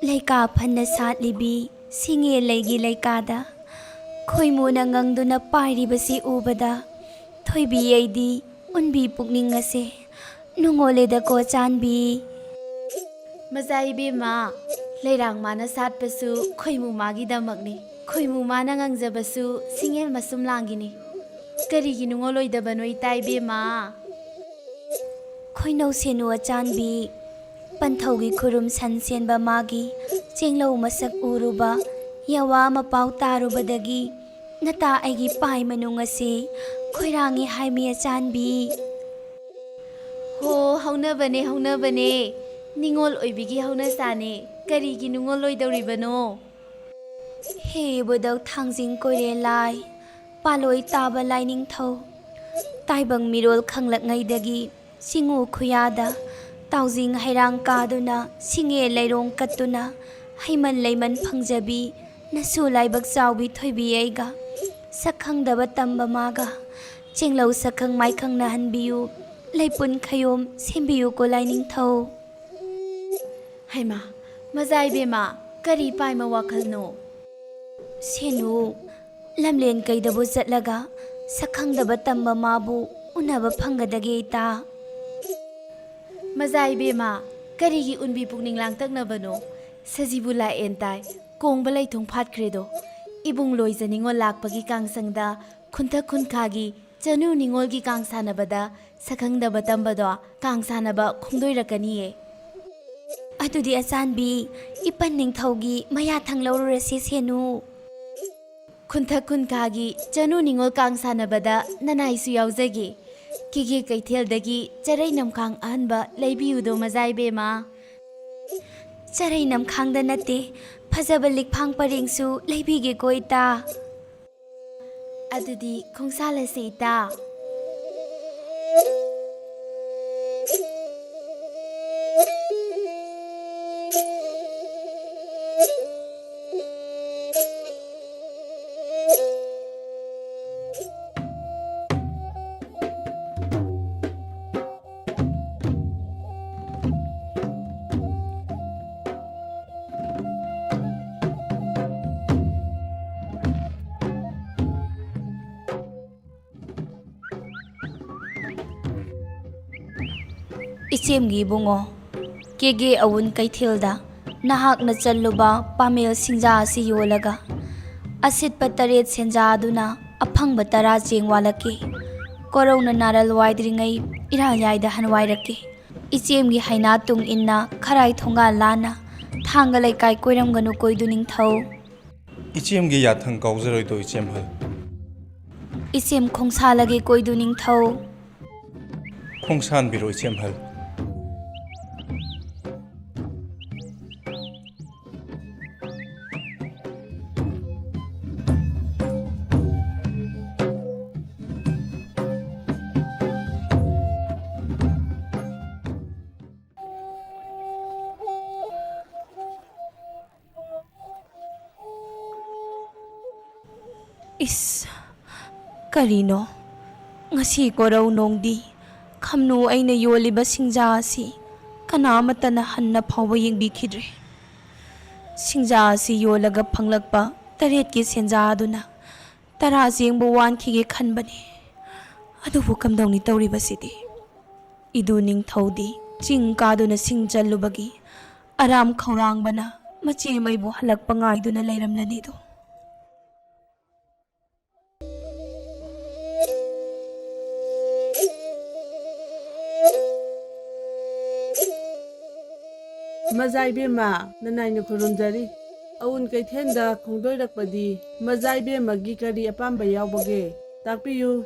ꯂꯩꯀꯥ ꯐꯟꯅ ꯁꯥꯠꯂꯤꯕꯤ ꯁꯤꯡꯉꯦ ꯂꯩꯒꯤ ꯂꯩꯀꯥꯗ ꯈꯣꯏꯃꯨꯅ ꯉꯪꯗꯨꯅ ꯄꯥꯏꯔꯤꯕꯁꯤ ꯎꯕꯗ ꯊꯣꯏꯕꯤ ꯑꯩꯗꯤ ꯎꯟꯕꯤ ꯄꯨꯛꯅꯤꯡ ꯑꯁꯦ ꯅꯨꯡꯉꯣꯜꯂꯦꯗꯀꯣ ꯆꯥꯟꯕꯤ꯫ ꯃꯆꯥ ꯏꯕꯦꯝꯃ, ꯂꯩꯔꯥꯡ ꯃꯥꯅ ꯁꯥꯠꯄꯁꯨ ꯈꯣꯏꯃꯨ ꯃꯥꯒꯤꯗꯃꯛꯅꯤ, ꯈꯣꯏꯃꯨ ꯃꯥꯅ ꯉꯥꯡꯖꯕꯁꯨ ꯁꯤꯡꯌꯦꯜ ꯃꯁꯨꯝ ꯂꯥꯡꯒꯤꯅꯤ꯫ ꯀꯔꯤꯒꯤ ꯅꯨꯡꯉꯣꯜꯂꯣꯏꯗꯕꯅꯣ ꯏꯇꯥ ꯏꯕꯦꯝꯃ? ꯈꯣꯏꯅꯧ ꯁꯦꯅꯨ ꯑꯆꯥꯟꯕꯤ, ꯄꯟꯊꯧꯒꯤ ꯈꯨꯔꯨꯝ ꯁꯟ ꯁꯦꯟꯕ ꯃꯥꯒꯤ ꯆꯦꯡꯂꯧ ꯃꯁꯛ ꯎꯔꯨꯕ ꯌꯥꯋꯥ ꯃꯄꯥꯎ ꯇꯥꯔꯨꯕꯗꯒꯤ ꯅꯇꯥ ꯑꯩꯒꯤ ꯄꯥꯏ ꯃꯅꯨꯡ ꯑꯁꯤ ꯈꯣꯏꯔꯥꯡꯉꯤ ꯍꯥꯏꯃꯤ ꯑꯆꯥꯟꯕꯤ꯫ ꯍꯣ, ꯍꯧꯅꯕꯅꯦ ꯍꯧꯅꯕꯅꯦ, ꯅꯤꯡꯉꯣꯜ ꯑꯣꯏꯕꯤꯒꯤ ꯍꯧꯅꯁꯥꯅꯦ, ꯀꯔꯤꯒꯤ ꯅꯨꯡꯉꯣꯜꯂꯣꯏꯗꯧꯔꯤꯕꯅꯣ? ꯍꯦ ꯏꯕꯨꯙꯧ ꯊꯥꯡꯖꯤꯡ ꯀꯣꯏꯔꯦꯟ ꯂꯥꯏ, ꯄꯥꯂꯣꯏ ꯇꯥꯕ ꯂꯥꯏꯅꯤꯡꯊꯧ, ꯇꯥꯏꯕꯪ ꯃꯤꯔꯣꯜ ꯈꯪꯂꯛꯉꯩꯗꯒꯤ ꯆꯤꯡꯎ ꯈꯨꯌꯥꯗ ꯇꯥꯎꯖꯤꯡ ꯍꯩꯔꯥꯡ ꯀꯥꯗꯨꯅ ꯁꯤꯡꯉꯦ ꯂꯩꯔꯣꯡ ꯀꯠꯇꯨꯅ ꯍꯩꯃꯟ ꯂꯩꯃꯟ ꯐꯪꯖꯕꯤ ꯅꯁꯨ ꯂꯥꯏꯕꯛ ꯆꯥꯎꯕꯤ ꯊꯣꯏꯕꯤ ꯑꯩꯒ ꯁꯛꯈꯪꯗꯕ ꯇꯝꯕ ꯃꯥꯒ ꯆꯦꯡꯂꯧ ꯁꯛꯈꯪ ꯃꯥꯏꯈꯪ ꯅꯍꯟꯕꯤꯌꯨ, ꯂꯩꯄꯨꯟ ꯈꯌꯣꯝ ꯁꯦꯝꯕꯤꯌꯨꯀꯣ ꯂꯥꯏꯅꯤꯡꯊꯧ꯫ ꯍꯩꯃꯥ, ꯃꯆꯥ ꯏꯕꯦꯝꯃ, ꯀꯔꯤ ꯄꯥꯏꯃ ꯋꯥꯈꯜꯅꯣ? ꯁꯦꯅꯨ, ꯂꯝꯂꯦꯟ ꯀꯩꯗꯕꯨ ꯆꯠꯂꯒ ꯁꯛꯈꯪꯗꯕ ꯇꯝꯕ ꯃꯥꯕꯨ ꯎꯅꯕ ꯐꯪꯒꯗꯒꯦ ꯏꯇꯥ? ꯃꯆꯥ ꯏꯕꯦꯝꯃ, ꯀꯔꯤꯒꯤ ꯎꯟꯕꯤ ꯄꯨꯛꯅꯤꯡ ꯂꯥꯡꯇꯛꯅꯕꯅꯣ? ꯁꯖꯤꯕꯨ ꯂꯥꯛꯑꯦꯟ ꯇꯥꯏ, ꯀꯣꯡꯕ ꯂꯩꯊꯨꯡ ꯐꯥꯠꯈ꯭ꯔꯦꯗꯣ꯫ ꯏꯕꯨꯡ ꯂꯣꯏꯖ ꯅꯤꯡꯉꯣꯜ ꯂꯥꯛꯄꯒꯤ ꯀꯥꯡꯁꯪꯗ ꯈꯨꯟꯊꯛ ꯈꯨꯟꯈꯥꯒꯤ ꯆꯅꯨ ꯅꯤꯡꯉꯣꯜꯒꯤ ꯀꯥꯡ ꯁꯥꯟꯅꯕꯗ ꯁꯛꯈꯪꯗꯕ ꯇꯝꯕꯗꯣ ꯀꯥꯡ ꯁꯥꯟꯅꯕ ꯈꯣꯡꯗꯣꯏꯔꯛꯀꯅꯤꯌꯦ꯫ ꯑꯗꯨꯗꯤ ꯑꯆꯥꯟꯕꯤ, ꯏꯄꯟ ꯅꯤꯡꯊꯧꯒꯤ ꯃꯌꯥꯊꯪ ꯂꯧꯔꯨꯔꯁꯤ ꯁꯦꯅꯨ꯫ ꯈꯨꯟꯊꯛ ꯈꯨꯟꯈꯥꯒꯤ ꯆꯅꯨ ꯅꯤꯡꯉꯣꯜ ꯀꯥꯡ ꯁꯥꯟꯅꯕꯗ ꯅꯅꯥꯏꯁꯨ ꯌꯥꯎꯖꯒꯦ꯫ ꯀꯦꯒꯦ ꯀꯩꯊꯦꯜꯗꯒꯤ ꯆꯔꯩ ꯅꯝꯈꯥꯡ ꯑꯍꯟꯕ ꯂꯩꯕꯤꯌꯨꯗꯣ ꯃꯆꯥ ꯏꯕꯦꯝꯃ꯫ ꯆꯔꯩ ꯅꯝꯈꯥꯡꯗ ꯅꯠꯇꯦ, ꯐꯖꯕ ꯂꯤꯛꯐꯥꯡ ꯄꯔꯦꯡꯁꯨ ꯂꯩꯕꯤꯒꯦꯀꯣ ꯏꯇꯥ꯫ ꯑꯗꯨꯗꯤ ꯈꯣꯡꯁꯥꯜꯂꯁꯤ ꯏꯇꯥ꯫ ꯏꯆꯦꯝꯒꯤ ꯏꯕꯨꯡꯉꯣ, ꯀꯦꯒꯦ ꯑꯋꯨꯟ ꯀꯩꯊꯦꯜꯗ ꯅꯍꯥꯛꯅ ꯆꯜꯂꯨꯕ ꯄꯥꯃꯦꯜ ꯁꯤꯡꯖꯥ ꯑꯁꯤ ꯌꯣꯜꯂꯒ ꯑꯁꯤꯠꯄ 8 ꯁꯦꯟꯖꯥꯗꯨꯅ ꯑꯐꯪꯕ 10 ꯆꯦꯡ ꯋꯥꯜꯂꯛꯀꯦ꯫ ꯀꯣꯔꯧꯅ ꯅꯥꯔꯜ ꯋꯥꯏꯗ꯭ꯔꯤꯉꯩ ꯏꯔꯥꯜꯌꯥꯏꯗ ꯍꯟꯋꯥꯏꯔꯛꯀꯦ꯫ ꯏꯆꯦꯝꯒꯤ ꯍꯩꯅꯥ ꯇꯨꯡ ꯏꯟꯅ ꯈꯔꯥꯏ ꯊꯣꯡꯒꯥꯜ ꯂꯥꯟꯅ ꯊꯥꯡꯒ ꯂꯩꯀꯥꯏ ꯀꯣꯏꯔꯝꯒꯅꯨ ꯀꯣꯏꯗꯨ ꯅꯤꯡꯊꯧ꯫ ꯏꯆꯦꯝꯒꯤ ꯌꯥꯊꯪ ꯀꯥꯎꯖꯔꯣꯏꯗꯣ ꯏꯆꯦꯝꯍꯜ꯫ ꯏꯆꯦꯝ ꯈꯣꯡꯁꯥꯜꯂꯒꯦ ꯀꯣꯏꯗꯨ ꯅꯤꯡꯊꯧ꯫ ꯈꯣꯡꯁꯥꯟꯕꯤꯔꯣ ꯏꯆꯦꯝꯍꯜ꯫ ꯏꯁ, ꯀꯔꯤꯅꯣ ꯉꯁꯤ ꯀꯣꯔꯧ ꯅꯣꯡꯗꯤ ꯈꯝꯅꯨ ꯑꯩꯅ ꯌꯣꯜꯂꯤꯕ ꯁꯤꯡꯖꯥ ꯑꯁꯤ ꯀꯅꯥꯃꯠꯇꯅ ꯍꯟꯅ ꯐꯥꯎꯕ ꯌꯦꯡꯕꯤꯈꯤꯗ꯭ꯔꯦ꯫ ꯁꯤꯡꯖꯥ ꯑꯁꯤ ꯌꯣꯜꯂꯒ ꯐꯪꯂꯛꯄ 8ꯀꯤ ꯁꯦꯟꯖꯥꯗꯨꯅ 10 ꯆꯦꯡꯕꯨ ꯋꯥꯟꯈꯤꯒꯦ ꯈꯟꯕꯅꯤ, ꯑꯗꯨꯕꯨ ꯀꯝꯗꯧꯅꯤ ꯇꯧꯔꯤꯕꯁꯤꯗꯤ? ꯏꯗꯨ ꯅꯤꯡꯊꯧꯗꯤ ꯆꯤꯡ ꯀꯥꯗꯨꯅ ꯁꯤꯡ ꯆꯜꯂꯨꯕꯒꯤ ꯑꯔꯥꯝ ꯈꯧꯔꯥꯡꯕꯅ ꯃꯆꯦꯃꯩꯕꯨ ꯍꯜꯂꯛꯄ ꯉꯥꯏꯗꯨꯅ ꯂꯩꯔꯝꯂꯅꯤꯗꯣ꯫ ꯃꯖꯥ ꯏꯕꯦꯝꯃ, ꯅꯅꯥꯏꯅ ꯈꯨꯔꯨꯝꯖꯔꯤ꯫ ꯑꯋꯨꯟ ꯀꯩꯊꯦꯜꯗ ꯈꯣꯡꯗꯣꯏꯔꯛꯄꯗꯤ ꯃꯖꯥ ꯏꯕꯦꯝꯃꯒꯤ ꯀꯔꯤ ꯑꯄꯥꯝꯕ ꯌꯥꯎꯕꯒꯦ? ꯇꯥꯛꯄꯤꯌꯨ,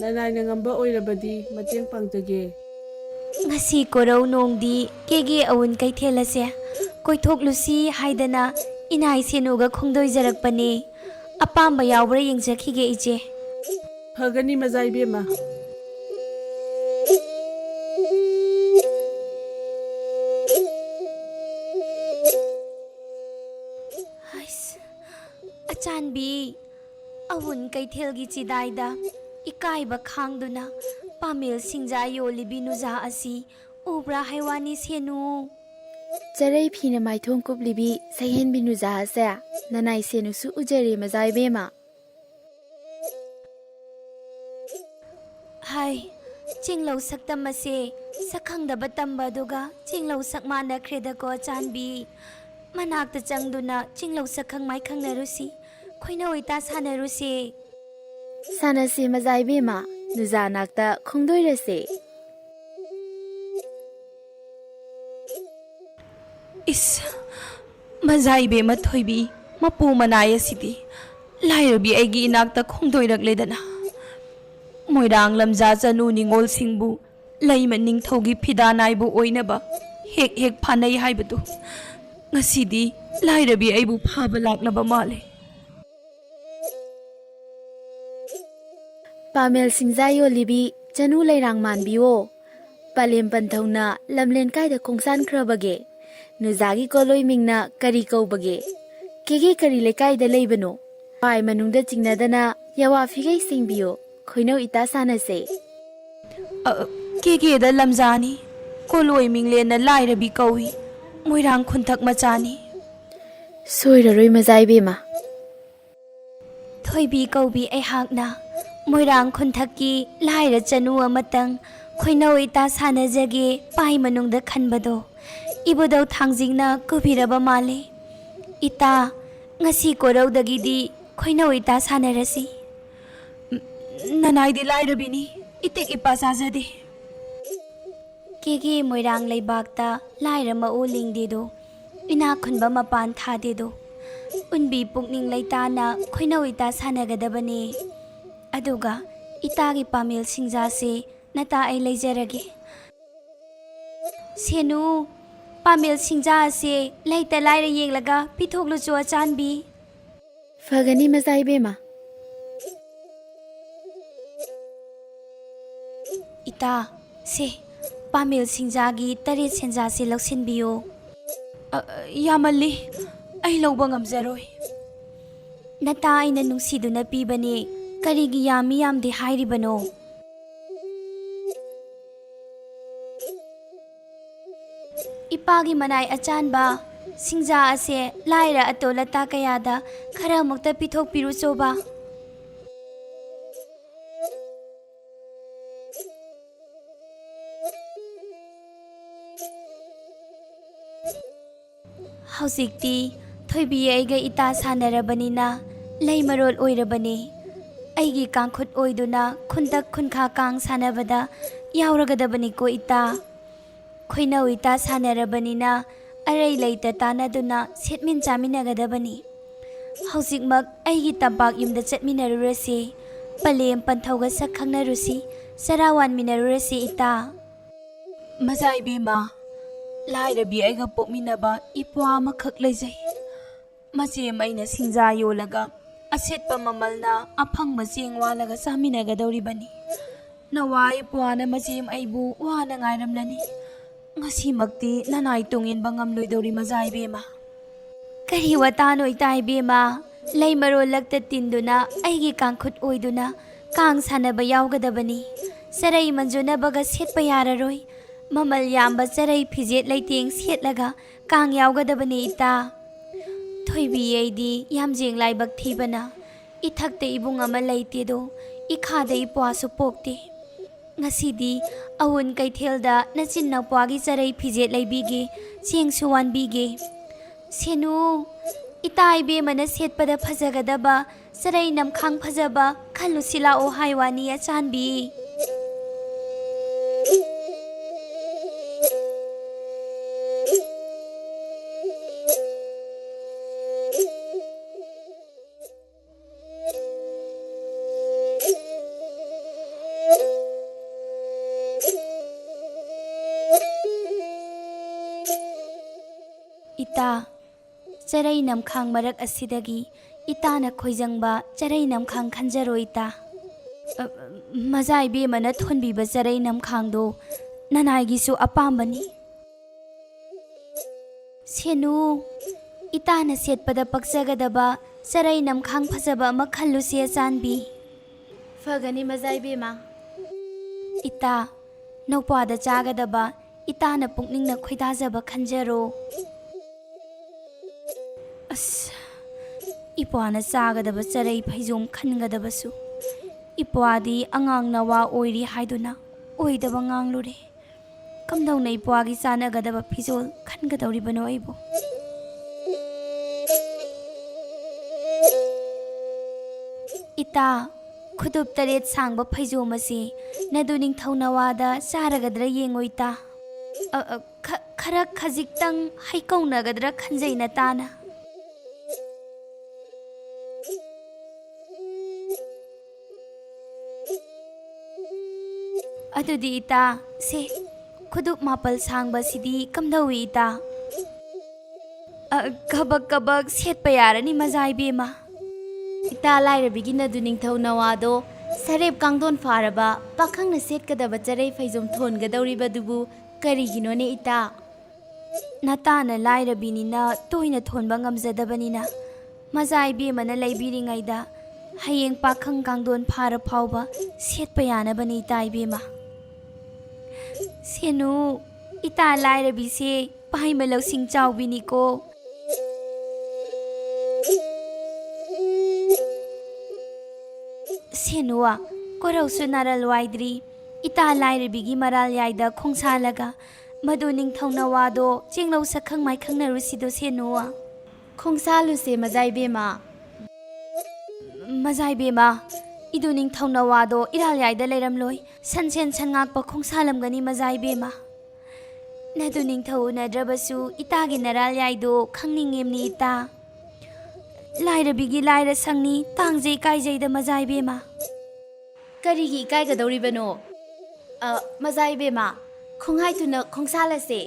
ꯅꯅꯥꯏꯅ ꯉꯝꯕ ꯑꯣꯏꯔꯕꯗꯤ ꯃꯇꯦꯡ ꯄꯥꯡꯖꯒꯦ꯫ ꯉꯁꯤ ꯀꯣꯔꯧ ꯅꯣꯡꯗꯤ ꯀꯦꯒꯦ ꯑꯋꯨꯟ ꯀꯩꯊꯦꯜ ꯑꯁꯦ ꯀꯣꯏꯊꯣꯛꯂꯨꯁꯤ ꯍꯥꯏꯗꯅ ꯏꯅꯥꯏ ꯁꯦꯅꯨꯒ ꯈꯣꯡꯗꯣꯏꯖꯔꯛꯄꯅꯦ꯫ ꯑꯄꯥꯝꯕ ꯌꯥꯎꯕ꯭ꯔꯥ ꯌꯦꯡꯖꯈꯤꯒꯦ ꯏꯆꯦ꯫ ꯐꯒꯅꯤ ꯃꯖꯥ ꯏꯕꯦꯝꯃ꯫ ꯑꯆꯥꯟꯕꯤ, ꯑꯋꯨꯟ ꯀꯩꯊꯦꯜꯒꯤ ꯆꯤꯗꯥꯏꯗ ꯏꯀꯥꯏꯕ ꯈꯥꯡꯗꯨꯅ ꯄꯥꯃꯦꯜ ꯁꯤꯡꯖꯥ ꯌꯣꯜꯂꯤꯕꯤ ꯅꯨꯖꯥ ꯑꯁꯤ ꯎꯕ꯭ꯔꯥ ꯍꯥꯏꯋꯥꯅꯤ ꯁꯦꯅꯨ꯫ Charai phina maithong kuplibi sahen binu za ase nanai senusu ujari mazai bema. Hai, chinglo saktam mase sakhangdaba tamba duga chinglo sakmana kreda ko chanbi. Manakta changduna chinglo sakhang mai khangnarusi. Khoina oita sanarusi. Sanasi mazai bema nuza nakta khongdoi rase. Is mazaibe mathoibi mapu manaya sidi lairabi aigi inakta khongdoirakledana moirang lamja chanu ningol singbu laima ningthogi phidanaibu oinaba hek hek phanai haibadu ngasidi lairabi aibu phaba laklaba male. Pamel singzayo libi chanu lairang manbiyo palem panthona lamlen kaida khongsan khrabage nuzagi koloi mingna kari kaubage kege kari lekai da leibano pai manungda chingnadana yawa figai singbiyo khoino ita sanase kege da lamjani koloi mingle na lairabi kawi moirang khunthak machani soiraroi mazai bema thoibi kaubi ai hakna moirang khunthaki laira chanu amatang khoino ita sanajage pai manungda khanbado Ibudau thangjingna kubiraba male. Ita ngasi koraudagidi khoina ita sanarasi. Nanai di lairabini itek ipa sajade. Kege moirang laibakta lairama uling dedo. Ina khunba mapan tha dedo. Unbi pukning laitana khoina ita sanagadabane. Aduga itagi pamel singjase nata ai leijarage. Senu Pamil singja ase laita laira yenglaga pithoklu chu chanbi fagani mazai bema ita se pamil singja gi tare senja se loksin biyo yamalli ai lawba ngamjaroi nata aina nungsiduna pibane karigi yami yamde hairibano Ipagi manai achanba singja ase laira atola ta kayada khara mukta pithok piru choba Hausikti thoibi aiga ita sanarabanina leimarol oirabane aigi kangkhut oiduna khundak khunka kang sanabada yauragadabani ko ita Khoina ita sanarabanina arai leita tanaduna setmin chaminagadabani Hausikmak aigi tapak yumda chatminarurasi palem panthauga sakhangnarusi sarawan minarurasi ita Mazai bema lairabi aiga pokminaba ipwa makhak leijai mache maina singja yolaga asetpa mamalna aphangma chengwalaga chaminagadoribani nawai pwana machem aibu wana ngairamlani ngasi makti nanai tungin bangam loidori mazai bema kari watano itai bema leimaro lakta tinduna aigi kangkhut oiduna kang sanaba yaugadabani sarai manjuna baga setpa yararoi mamal yamba sarai phijet leiteng setlaga kang yaugadabani ita thoibi aidi yamjeng laibak thibana ithakte ibung ama leitedo ikhada ipwasu pokte Ngasidi awun kaithelda nachin napwagi charai phijet leibige chengsu wanbige senu itai be mana setpada phajagadaba charai namkhang phajaba khalusila o haiwani achanbi Ita charai namkhang marak asidagi itana khoijangba charai namkhang khanjaro ita mazai be mana thonbi ba charai namkhang do nanai gi su apambani senu itana setpada paksagadaba charai namkhang phajaba makhallu se chanbi fagani mazai bema ita nokpada chagadaba ꯏꯇꯥꯅ ꯄꯨꯛꯅꯤꯡꯅ ꯈꯣꯏꯗꯥꯖꯕ ꯈꯟꯖꯔꯣ. ꯑꯁ, ꯏꯄ꯭ꯋꯥꯅ ꯆꯥꯒꯗꯕ ꯆꯔꯩ ꯐꯩꯖꯣꯝ ꯈꯟꯒꯗꯕꯁꯨ ꯏꯄ꯭ꯋꯥꯗꯤ ꯑꯉꯥꯡ ꯅꯋꯥ ꯑꯣꯏꯔꯤ ꯍꯥꯏꯗꯨꯅ ꯑꯣꯏꯗꯕ ꯉꯥꯡꯂꯨꯔꯦ. ꯀꯝꯗꯧꯅ ꯏꯄ꯭ꯋꯥꯒꯤ ꯆꯥꯅꯒꯗꯕ ꯐꯤꯖꯣꯜ ꯈꯟꯒꯗꯧꯔꯤꯕꯅꯣ ꯑꯩꯕꯨ? ꯏꯇꯥ, ꯈꯨꯗꯨꯞ 8 ꯁꯥꯡꯕ ꯐꯩꯖꯣꯝ ꯑꯁꯤ ꯅꯗꯨ ꯅꯤꯡꯊꯧ ꯅꯋꯥꯗ ꯆꯥꯔꯒꯗ꯭ꯔꯥ ꯌꯦꯡꯉꯣ ꯏꯇꯥ. ꯈꯔ ꯈꯖꯤꯛꯇꯪ ꯍꯩꯀꯧꯅꯒꯗ꯭ꯔꯥ ꯈꯟꯖꯩ ꯅꯇꯥꯅ. ꯑꯗꯨꯗꯤ ꯏꯇꯥ, ꯁꯦ ꯈꯨꯗꯨꯞ 9 ꯁꯥꯡꯕꯁꯤꯗꯤ ꯀꯝꯗꯧꯏ ꯏꯇꯥ? ꯀꯕꯛ ꯀꯕꯛ ꯁꯦꯠꯄ ꯌꯥꯔꯅꯤ ꯃꯖꯥ ꯏꯕꯦꯝꯃ. ꯏꯇꯥ ꯂꯥꯏꯔꯕꯤꯒꯤ ꯅꯗꯨ ꯅꯤꯡꯊꯧ ꯅꯋꯥꯗꯣ ꯁꯔꯦꯞ ꯀꯥꯡꯊꯣꯟ ꯐꯥꯔꯕ ꯄꯥꯈꯪꯅ ꯁꯦꯠꯀꯗꯕ ꯆꯔꯩ ꯐꯩꯖꯣꯝ ꯊꯣꯟꯒꯗꯧꯔꯤꯕꯗꯨꯕꯨ ꯀꯔꯤꯒꯤꯅꯣꯅꯦ ꯏꯇꯥ? ꯅꯇꯥꯅ ꯂꯥꯏꯔꯕꯤꯅꯤꯅ ꯇꯣꯏꯅ ꯊꯣꯟꯕ ꯉꯝꯖꯗꯕꯅꯤꯅ ꯃꯖꯥ ꯏꯕꯦꯝꯃꯅ ꯂꯩꯕꯤꯔꯤꯉꯩꯗ ꯍꯌꯦꯡ ꯄꯥꯈꯪ ꯀꯥꯡꯊꯣꯟ ꯐꯥꯔ ꯐꯥꯎꯕ ꯁꯦꯠꯄ ꯌꯥꯅꯕꯅꯤ ꯏꯇꯥ ꯏꯕꯦꯝꯃ. ꯁꯦꯅꯨ, ꯏꯇꯥ ꯂꯥꯏꯔꯕꯤꯁꯦ ꯄꯥꯏꯃ ꯂꯧꯁꯤꯡ ꯆꯥꯎꯕꯤꯅꯤꯀꯣ. ꯁꯦꯅꯨꯋꯥ, ꯀꯣꯔꯧꯁꯨ ꯅꯥꯔꯜ ꯋꯥꯏꯗ꯭ꯔꯤ. ꯏꯇꯥ ꯂꯥꯏꯔꯕꯤꯒꯤ ꯃꯔꯥꯜ ꯌꯥꯏꯗ ꯈꯣꯡꯁꯥꯜꯂꯒ ꯃꯗꯨ ꯅꯤꯡꯊꯧ ꯅꯋꯥꯗꯣ ꯆꯦꯡꯂꯧ ꯁꯛꯈꯪ ꯃꯥꯏꯈꯪꯅꯔꯨꯁꯤꯗꯣ ꯁꯦꯅꯨꯋꯥ. ꯈꯣꯡꯁꯥꯜꯂꯨꯁꯦ ꯃꯖꯥ ꯏꯕꯦꯝꯃ. ꯃꯖꯥ ꯏꯕꯦꯝꯃ, ꯏꯗꯨ ꯅꯤꯡꯊꯧ ꯅꯋꯥꯗꯣ ꯏꯔꯥꯜ ꯌꯥꯏꯗ ꯂꯩꯔꯝꯂꯣꯏ. ꯁꯟꯁꯦꯟ ꯁꯟꯉꯥꯛꯄ ꯈꯣꯡꯁꯥꯜꯂꯝꯒꯅꯤ ꯃꯖꯥ ꯏꯕꯦꯝꯃ. ꯅꯗꯨ ꯅꯤꯡꯊꯧ ꯎꯅꯗ꯭ꯔꯕꯁꯨ ꯏꯇꯥꯒꯤ ꯅꯔꯥꯜ ꯌꯥꯏꯗꯣ ꯈꯪꯅꯤꯡꯉꯦꯝꯅꯤ ꯏꯇꯥ. ꯂꯥꯏꯔꯕꯤꯒꯤ ꯂꯥꯏꯔ ꯁꯪꯅꯤ, ꯇꯥꯡꯖꯩ ꯀꯥꯏꯖꯩꯗ ꯃꯖꯥ ꯏꯕꯦꯝꯃ. ꯀꯔꯤꯒꯤ ꯏꯀꯥꯏꯒꯗꯧꯔꯤꯕꯅꯣ? ꯃꯖꯥ ꯏꯕꯦꯝꯃ, ꯈꯣꯡꯍꯥꯏꯇꯨꯅ ꯈꯣꯡꯁꯥꯜꯂꯁꯦ.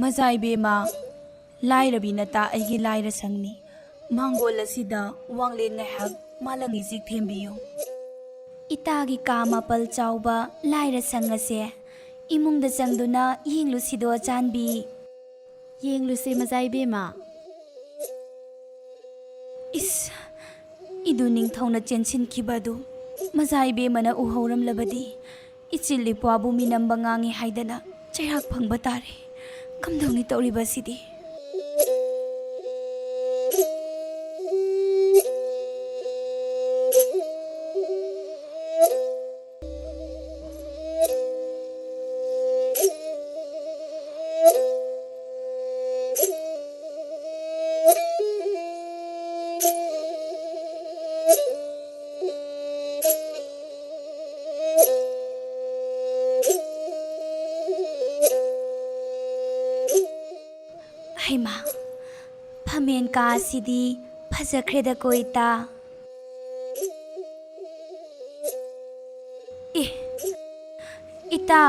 ꯃꯖꯥ ꯏꯕꯦꯝꯃ, ꯂꯥꯏꯔꯕꯤ ꯅꯇꯥ ꯑꯩꯒꯤ ꯂꯥꯏꯔ ꯁꯪꯅꯤ. ꯃꯥꯡꯒꯣꯜ ꯑꯁꯤꯗ ꯋꯥꯡꯂꯦꯟ ꯉꯥꯏꯍꯥꯛ ꯃꯥꯂꯪ ꯏꯖꯤꯛ ꯊꯦꯝꯕꯤꯌꯨ. ꯏꯇꯥꯒꯤ ꯀꯥ 9 ꯆꯥꯎꯕ ꯂꯥꯏꯔ ꯁꯪ ꯑꯁꯦ ꯏꯃꯨꯡꯗ ꯆꯪꯗꯨꯅ ꯌꯦꯡꯂꯨꯁꯤꯗꯣ ꯆꯥꯟꯕꯤ. ꯌꯦꯡꯂꯨꯁꯦ ꯃꯖꯥ ꯏꯕꯦꯝꯃ. ꯏꯁ, ꯏꯗꯨ ꯅꯤꯡꯊꯧꯅ ꯆꯦꯟꯁꯤꯟꯈꯤꯕ ꯑꯗꯨ ꯃꯖꯥ ꯏꯕꯦꯝꯃꯅ ꯎꯍꯧꯔꯝꯂꯕꯗꯤ ꯏꯆꯤꯜ ꯏꯄ꯭ꯋꯥꯕꯨ ꯃꯤꯅꯝꯕ ꯉꯥꯡꯉꯤ ꯍꯥꯏꯗꯅ ꯆꯩꯔꯥꯛ ꯐꯪꯕ ꯇꯥꯔꯦ. ꯀꯝꯗꯧꯅꯤ ꯇꯧꯔꯤꯕꯁꯤꯗꯤ? ꯍꯩꯃꯥ, ꯐꯃꯦꯟ ꯀꯥ ꯑꯁꯤꯗꯤ ꯐꯖꯈ꯭ꯔꯦꯗꯀꯣ ꯏꯇꯥ. ꯏꯇꯥ,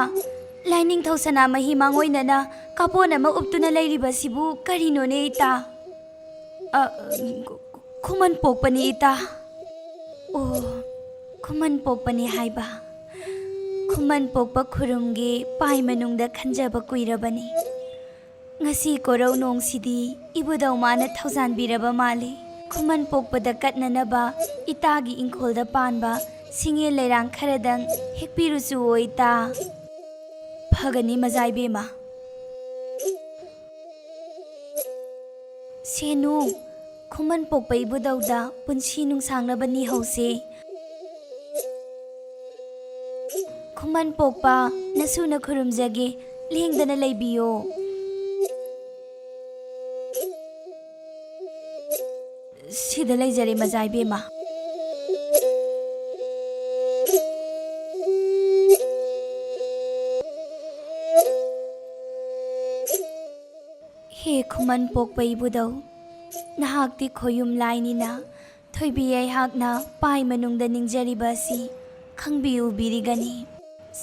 ꯂꯥꯏꯅꯤꯡꯊꯧ ꯁꯅꯥꯃꯍꯤ ꯃꯥꯡꯑꯣꯏꯅꯅ ꯀꯥꯄꯣꯟ ꯑꯃ ꯎꯞꯇꯨꯅ ꯂꯩꯔꯤꯕꯁꯤꯕꯨ ꯀꯔꯤꯅꯣꯅꯦ ꯏꯇꯥ? ꯈꯨꯃꯟ ꯄꯣꯛꯄꯅꯤ ꯏꯇꯥ. ꯑꯣ, ꯈꯨꯃꯟ ꯄꯣꯛꯄꯅꯤ ꯍꯥꯏꯕ. ꯈꯨꯃꯟ ꯄꯣꯛꯄ ꯈꯨꯔꯨꯝꯒꯤ ꯄꯥꯏ ꯃꯅꯨꯡꯗ ꯈꯟꯖꯕ ꯀꯨꯏꯔꯕꯅꯤ. ꯉꯁꯤ ꯀꯣꯔꯧ ꯅꯣꯡꯁꯤꯗꯤ ꯏꯕꯨꯙꯧ ꯃꯥꯅ ꯊꯧꯖꯥꯟꯕꯤꯔꯕ ꯃꯥꯜꯂꯤ. ꯈꯨꯃꯟ ꯄꯣꯛꯄꯗ ꯀꯠꯅꯅꯕ ꯏꯇꯥꯒꯤ ꯏꯪꯈꯣꯜꯗ ꯄꯥꯟꯕ ꯁꯤꯡꯉꯦ ꯂꯩꯔꯥꯡ ꯈꯔꯗꯪ ꯍꯦꯛꯄꯤꯔꯨꯆꯨ ꯏꯇꯥ ꯐꯒꯅꯤ ꯃꯖꯥꯏꯕꯦꯝꯃ ꯁꯦꯅꯨ ꯈꯨꯃꯟ ꯄꯣꯛꯄ ꯏꯕꯨꯗꯧꯗ ꯄꯨꯟꯁꯤ ꯅꯨꯡꯁꯥꯡꯅꯕ ꯅꯤꯍꯧꯁꯦ ꯈꯨꯃꯟ ꯄꯣꯛꯄ ꯅꯁꯨꯅ ꯈꯨꯔꯨꯝꯖꯒꯦ ꯂꯦꯡꯗꯅ ꯂꯩꯕꯤꯌꯣ ꯁꯤꯗ ꯂꯩꯖꯔꯦ ꯃꯖꯥꯏꯕꯦꯝꯃ ꯍꯦ ꯈꯨꯃꯟ ꯄꯣꯛꯄ ꯏꯕꯨꯗꯧ ꯅꯍꯥꯛꯇꯤ ꯈꯣꯌꯨꯝ ꯂꯥꯏꯅꯤꯅ ꯊꯣꯏꯕꯤ ꯑꯩꯍꯥꯛꯅ ꯄꯥꯏ ꯃꯅꯨꯡꯗ ꯅꯤꯡꯖꯔꯤꯕ ꯑꯁꯤ ꯈꯪꯕꯤꯎꯕꯤꯔꯤꯒꯅꯤ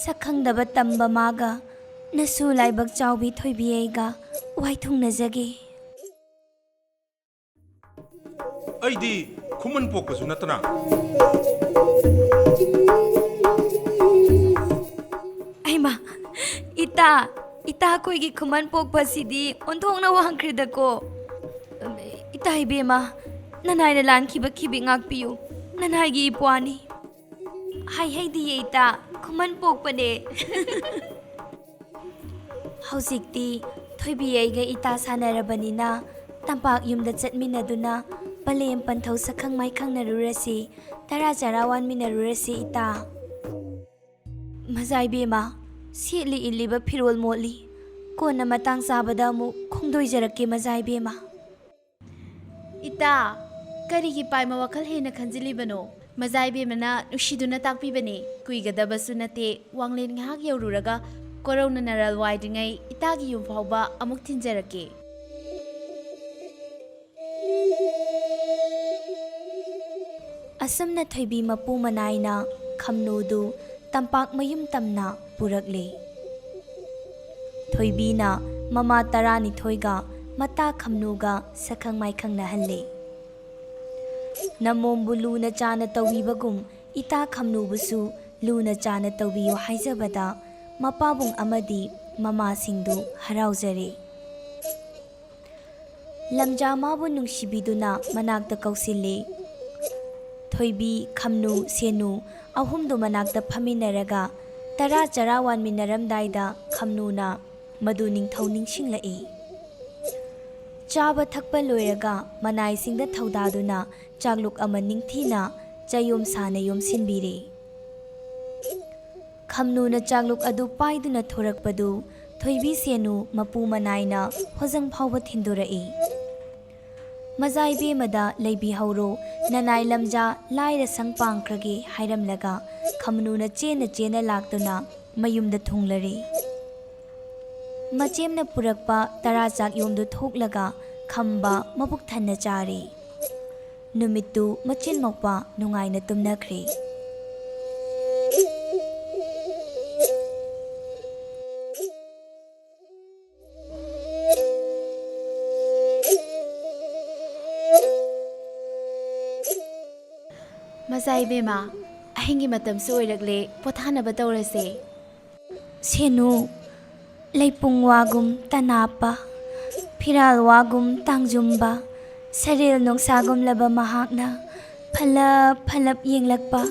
ꯁꯛꯈꯪꯗꯕ ꯇꯝꯕ ꯃꯥꯒ ꯅꯁꯨ ꯂꯥꯏꯕꯛ ꯆꯥꯎꯕꯤ ꯊꯣꯏꯕꯤ ꯑꯩꯒ ꯋꯥꯏꯊꯨꯡꯅꯖꯒꯦ ꯑꯩꯗꯤ ꯈꯨꯃꯟ ꯄꯣꯛꯄꯁꯨ ꯅꯠꯇꯅ ꯑꯩꯃ ꯏꯇꯥ ꯑꯩꯈꯣꯏꯒꯤ ꯈꯨꯃꯟ ꯄꯣꯛꯄꯁꯤꯗꯤ ꯑꯣꯟꯊꯣꯛꯅ ꯋꯥꯡꯈ꯭ꯔꯦꯗꯀꯣ ꯏꯇꯥ ꯏꯕꯦꯝꯃ ꯅꯅꯥꯏꯅ ꯂꯥꯟꯈꯤꯕ ꯈꯤꯕꯤ ꯉꯥꯛꯄꯤꯌꯨ ꯅꯅꯥꯏꯒꯤ ꯏꯄ꯭ꯋꯥꯅꯤ ꯍꯥꯏꯍꯩꯗꯤꯌꯦ ꯏꯇꯥ ꯈꯨꯃꯟ ꯄꯣꯛꯄꯅꯦ ꯍꯧꯖꯤꯛꯇꯤ ꯊꯣꯏꯕꯤ ꯑꯩꯒ ꯏꯇꯥ ꯁꯥꯟꯅꯔꯕꯅꯤꯅ ꯇꯝꯄꯥꯛ ꯌꯨꯝꯗ ꯆꯠꯃꯤꯟꯅꯗꯨꯅ ꯄꯂꯦꯝ ꯄꯟꯊꯧ ꯁꯛꯈꯪ ꯃꯥꯏꯈꯪꯅꯔꯨꯔꯁꯤ ꯇꯔꯥ ꯆꯔꯥ ꯋꯥꯟꯃꯤꯟꯅꯔꯨꯔꯁꯤ ꯏꯇꯥ ꯃꯖꯥꯏꯕꯦꯝꯃ ꯁꯦꯠꯂꯤ ꯏꯜꯂꯤꯕ ꯐꯤꯔꯣꯜ ꯃꯣꯠꯂꯤ ꯀꯣꯟꯅ ꯃꯇꯥꯡ ꯆꯥꯕꯗ ꯑꯃꯨꯛ ꯈꯣꯡꯗꯣꯏꯖꯔꯛꯀꯦ ꯃꯖꯥꯏꯕꯦꯝꯃ ꯏꯇꯥ ꯀꯔꯤꯒꯤ ꯄꯥꯏꯃ ꯋꯥꯈꯜ ꯍꯦꯟꯅ ꯈꯟꯖꯤꯜꯂꯤꯕꯅꯣ ꯃꯖꯥꯏꯕꯦꯝꯃꯅ ꯅꯨꯡꯁꯤꯗꯨꯅ ꯇꯥꯛꯄꯤꯕꯅꯦ ꯀꯨꯏꯒꯗꯕꯁꯨ ꯅꯠꯇꯦ ꯋꯥꯡꯂꯦꯟ ꯉꯥꯏꯍꯥꯛ ꯌꯧꯔꯨꯔꯒ ꯀꯣꯔꯧꯅ ꯅꯔꯜ ꯋꯥꯏꯗ꯭ꯔꯤꯉꯩ ꯏꯇꯥꯒꯤ ꯌꯨꯝ ꯐꯥꯎꯕ ꯑꯃꯨꯛ ꯊꯤꯟꯖꯔꯛꯀꯦ ꯑꯁꯨꯝꯅ ꯊꯣꯏꯕꯤ ꯃꯄꯨ ꯃꯅꯥꯏꯅ ꯈꯝꯅꯨꯗꯨ ꯇꯝꯄꯥꯛ ꯃꯌꯨꯝ ꯇꯝꯅ ꯄꯨꯔꯛꯂꯦ ꯊꯣꯏꯕꯤꯅ ꯃꯃꯥ 12ꯒ ꯃꯇꯥ ꯈꯝꯅꯨꯒ ꯁꯛꯈꯪ ꯃꯥꯏꯈꯪꯅꯍꯜꯂꯦ ꯅꯃꯣꯝꯕꯨ ꯂꯨꯅ ꯆꯥꯅ ꯇꯧꯕꯤꯕꯒꯨꯝ ꯏꯇꯥ ꯈꯝꯅꯨꯕꯨꯁꯨ ꯂꯨꯅ ꯆꯥꯅ ꯇꯧꯕꯤꯌꯨ ꯍꯥꯏꯖꯕꯗ ꯃꯄꯥꯕꯨꯡ ꯑꯃꯗꯤ ꯃꯃꯥꯁꯤꯡꯗꯨ ꯍꯔꯥꯎꯖꯔꯦ ꯂꯝꯖꯥ ꯃꯥꯕꯨ ꯅꯨꯡꯁꯤꯕꯤꯗꯨꯅ ꯃꯅꯥꯛꯇ ꯀꯧꯁꯤꯜꯂꯦ ꯊꯣꯏꯕꯤ ꯈꯝꯅꯨ ꯁꯦꯅꯨ ꯑꯍꯨꯝꯗꯨ ꯃꯅꯥꯛꯇ ꯐꯝꯃꯤꯟꯅꯔꯒ ꯇꯔꯥ ꯆꯔꯥ ꯋꯥꯟꯃꯤꯟꯅꯔꯝꯗꯥꯏꯗ ꯈꯝꯅꯨꯅ ꯃꯗꯨ ꯅꯤꯡꯊꯧ ꯅꯤꯡꯁꯤꯡꯂꯛꯏ ꯆꯥꯕ ꯊꯛꯄ ꯂꯣꯏꯔꯒ ꯃꯅꯥꯏꯁꯤꯡꯗ ꯊꯧꯗꯥꯗꯨꯅ ꯆꯥꯛꯂꯨꯛ ꯑꯃ ꯅꯤꯡꯊꯤꯅ ꯆꯌꯣꯝ ꯁꯥꯅ ꯌꯣꯝꯁꯤꯟꯕꯤꯔꯦ ꯈꯝꯅꯨꯅ ꯆꯥꯛꯂꯨꯛ ꯑꯗꯨ ꯄꯥꯏꯗꯨꯅ ꯊꯣꯔꯛꯄꯗꯨ ꯊꯣꯏꯕꯤ ꯁꯦꯅꯨ ꯃꯄꯨ ꯃꯅꯥꯏꯅ ꯍꯣꯖꯪ ꯐꯥꯎꯕ ꯊꯤꯟꯗꯣꯔꯛꯏ ꯃꯖꯥꯏꯕꯦꯝꯃꯗ ꯂꯩꯕꯤꯍꯧꯔꯣ ꯅꯅꯥꯏ ꯂꯝꯖꯥ ꯂꯥꯏꯔ ꯁꯪ ꯄꯥꯡꯈ꯭ꯔꯒꯦ ꯍꯥꯏꯔꯝꯂꯒ ꯈꯝꯅꯨꯅ ꯆꯦꯟꯅ ꯂꯥꯛꯇꯨꯅ ꯃꯌꯨꯝꯗ ꯊꯨꯡꯂꯔꯦ ꯃꯆꯦꯝꯅ ꯄꯨꯔꯛꯄ 10 ꯆꯥꯛ ꯌꯣꯝꯗꯨ ꯊꯣꯛꯂꯒ ꯈꯝꯕ ꯃꯕꯨꯛ ꯊꯟꯅ ꯆꯥꯔꯦ ꯅꯨꯃꯤꯠꯇꯨ ꯃꯆꯤꯟ ꯃꯧꯄꯥ ꯅꯨꯡꯉꯥꯏꯅ ꯇꯨꯝꯅꯈ꯭ꯔꯦ ꯃꯖꯥꯏꯕꯦꯝꯃ ꯑꯍꯤꯡꯒꯤ ꯃꯇꯝꯁꯨ ꯑꯣꯏꯔꯛꯂꯦ ꯄꯣꯊꯥꯅꯕ ꯇꯧꯔꯁꯦ ꯁꯦꯅꯨ ꯂꯩꯄꯨꯡ ꯋꯥꯒꯨꯝ ꯇꯅꯥꯞꯄ ꯐꯤꯔꯥꯜ ꯋꯥꯒꯨꯝ ꯇꯥꯡꯖꯨꯝꯕ ꯁꯔꯦꯜ ꯅꯣꯡꯁꯥꯒꯨꯝꯂꯕ ꯃꯍꯥꯛꯅ ꯐꯂꯞ ꯌꯦꯡꯂꯛꯄ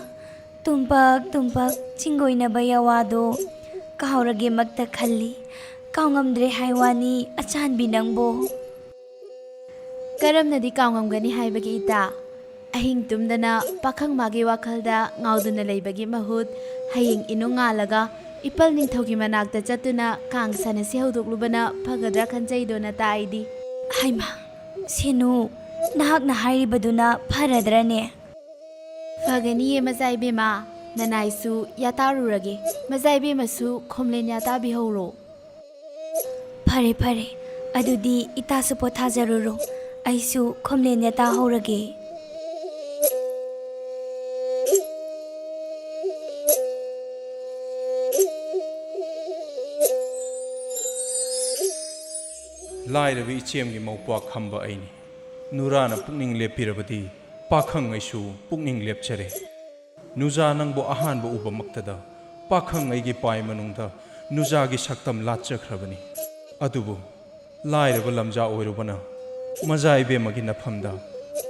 ꯇꯨꯝꯄꯛ ꯆꯤꯡꯒꯣꯏꯅꯕ ꯌꯥꯋꯥꯗꯣ ꯀꯥꯎꯔꯒꯦꯃꯛꯇ ꯈꯜꯂꯤ ꯀꯥꯎꯉꯝꯗ꯭ꯔꯦ ꯍꯥꯏꯋꯥꯅꯤ ꯑꯆꯥꯟꯕꯤ ꯅꯪꯕꯣ ꯀꯔꯝꯅꯗꯤ ꯀꯥꯎꯉꯝꯒꯅꯤ ꯍꯥꯏꯕꯒꯤ ꯏꯇꯥ ꯑꯍꯤꯡ ꯇꯨꯝꯗꯅ ꯄꯥꯈꯪ ꯃꯥꯒꯤ ꯋꯥꯈꯜꯗ ꯉꯥꯎꯗꯨꯅ ꯂꯩꯕꯒꯤ ꯃꯍꯨꯠ ꯍꯌꯦꯡ ꯏꯅꯨꯡ ꯉꯥꯜꯂꯒ ꯏꯄꯜ ꯅꯤꯡꯊꯧꯒꯤ ꯃꯅꯥꯛꯇ ꯆꯠꯇꯨꯅ ꯀꯥꯡ ꯁꯥꯟꯅꯁꯤ ꯍꯧꯗꯣꯛꯂꯨꯕꯅ ꯐꯒꯗ꯭ꯔꯥ ꯈꯟꯖꯩꯗꯣ ꯅꯇꯥ ꯑꯩꯗꯤ ꯍꯩꯃꯥ ꯁꯦꯅꯨ ꯅꯍꯥꯛꯅ ꯍꯥꯏꯔꯤꯕꯗꯨꯅ ꯐꯔꯗ꯭ꯔꯅꯦ ꯐꯒꯅꯤꯌꯦ ꯃꯖꯥꯏꯕꯦꯝꯃ ꯅꯅꯥꯏꯁꯨ ꯌꯥꯇꯥꯔꯨꯔꯒꯦ ꯃꯖꯥꯏꯕꯦꯝꯃꯁꯨ ꯈꯣꯝꯂꯦꯟ ꯌꯥꯇꯥꯕꯤꯍꯧꯔꯣ ꯐꯔꯦ ꯑꯗꯨꯗꯤ ꯏꯇꯥꯁꯨ ꯄꯣꯊꯥꯖꯔꯨꯔꯣ ꯑꯩꯁꯨ ꯈꯣꯝꯂꯦꯟ ꯌꯥꯇꯥꯍꯧꯔꯒꯦ ꯂꯥꯏꯔꯕ ꯏꯆꯦꯝꯒꯤ ꯃꯧꯄ꯭ꯋꯥ ꯈꯝꯕ ꯑꯩꯅꯤ ꯅꯨꯔꯥꯅ ꯄꯨꯛꯅꯤꯡ ꯂꯦꯞꯄꯤꯔꯕꯗꯤ ꯄꯥꯈꯪ ꯑꯩꯁꯨ ꯄꯨꯛꯅꯤꯡ ꯂꯦꯞꯆꯔꯦ ꯅꯨꯖꯥ ꯅꯪꯕꯨ ꯑꯍꯥꯟꯕ ꯎꯕꯃꯛꯇꯗ ꯄꯥꯈꯪ ꯑꯩꯒꯤ ꯄꯥꯏ ꯃꯅꯨꯡꯗ ꯅꯨꯖꯥꯒꯤ ꯁꯛꯇꯝ ꯂꯥꯠꯆꯈ꯭ꯔꯕꯅꯤ ꯑꯗꯨꯕꯨ ꯂꯥꯏꯔꯕ ꯂꯝꯖꯥ ꯑꯣꯏꯔꯨꯕꯅ ꯃꯖꯥꯏꯕꯦꯝꯃꯒꯤ ꯅꯐꯝꯗ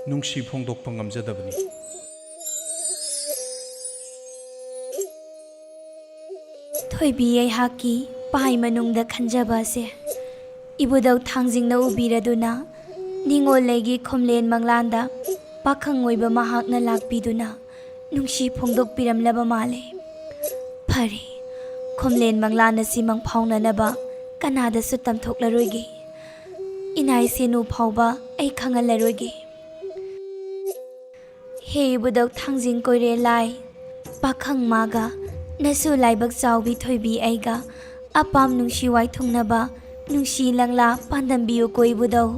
ꯅꯨꯡꯁꯤ ꯐꯣꯡꯗꯣꯛꯄ ꯉꯝꯖꯗꯕꯅꯤ ꯊꯣꯏꯕꯤ ꯑꯩꯍꯥꯛꯀꯤ ꯄꯥꯏ ꯃꯅꯨꯡꯗ ꯈꯟꯖꯕ ꯑꯁꯦ ꯏꯕꯨꯙꯧ ꯊꯥꯡꯖꯤꯡꯅ ꯎꯕꯤꯔꯗꯨꯅ ꯅꯤꯡꯉꯣꯜꯂꯩꯒꯤ ꯈꯣꯝꯂꯦꯟ ꯃꯪꯂꯥꯟꯗ ꯄꯥꯈꯪ ꯑꯣꯏꯕ ꯃꯍꯥꯛꯅ ꯂꯥꯛꯄꯤꯗꯨꯅ ꯅꯨꯡꯁꯤ ꯐꯣꯡꯗꯣꯛꯄꯤꯔꯝꯂꯕ ꯃꯥꯜꯂꯦ꯫ ꯐꯔꯦ, ꯈꯣꯝꯂꯦꯟ ꯃꯪꯂꯥꯟ ꯑꯁꯤ ꯃꯪꯐꯥꯎꯅꯅꯕ ꯀꯅꯥꯗꯁꯨ ꯇꯝꯊꯣꯛꯂꯔꯣꯏꯒꯦ꯫ ꯏꯅꯥꯏ ꯁꯦꯅꯨ ꯐꯥꯎꯕ ꯑꯩ ꯈꯪꯍꯜꯂꯔꯣꯏꯒꯦ꯫ ꯍꯦ ꯏꯕꯨꯙꯧ ꯊꯥꯡꯖꯤꯡ ꯀꯣꯏꯔꯦꯜ ꯂꯥꯏ, ꯄꯥꯈꯪ ꯃꯥꯒ ꯅꯁꯨ ꯂꯥꯏꯕꯛ ꯆꯥꯎꯕꯤ ꯊꯣꯏꯕꯤ ꯑꯩꯒ ꯑꯄꯥꯝ ꯅꯨꯡꯁꯤ ꯋꯥꯏꯊꯨꯡꯅꯕ ꯅꯨꯡꯁꯤ ꯂꯪꯂꯥ ꯄꯥꯟꯗꯝꯕꯤꯌꯨꯀꯣ ꯏꯕꯨꯙꯧ꯫